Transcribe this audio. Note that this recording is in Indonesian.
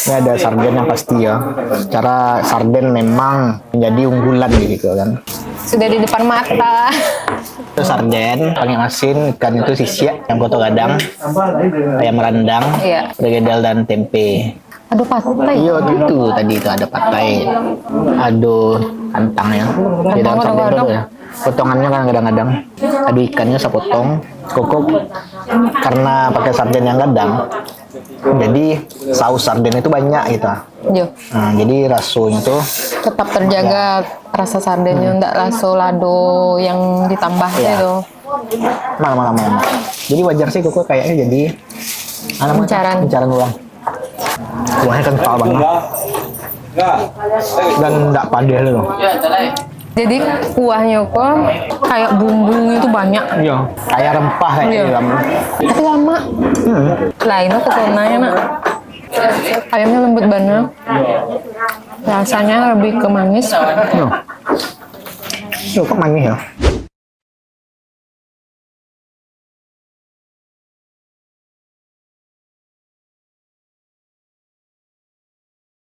Ini ada sarden yang pasti ya. Secara sarden memang menjadi unggulan gitu kan. Sudah di depan mata. Itu sarden, paling asin, ikan itu sisiak, yang koto gadang, ayam rendang, Iya. bergedel dan tempe. Aduh patai. Iya itu tadi itu ada patai, aduh kantang ya. Di dalam sarden itu ya. Potongannya kan kadang-kadang, tadi ikannya saya potong, cukup karena pakai sarden yang gadang. Jadi saus sarden itu banyak gitu. Yo. Nah, jadi rasanya tuh Tetap terjaga rasa sardennya, enggak langsung lado yang ditambah Iya. itu. mana. Jadi wajar sih koko kayaknya jadi incaran uang. Kuahnya kental banget dan enggak padas loh. Jadi kuahnya kok kayak bumbunya itu banyak. Iya, kayak rempah kayak Iya. di dalam. Tapi lama. Lainnya kesonanya nak. Ayamnya lembut banget. Rasanya lebih ke manis. Iya. Iya, kok manis ya?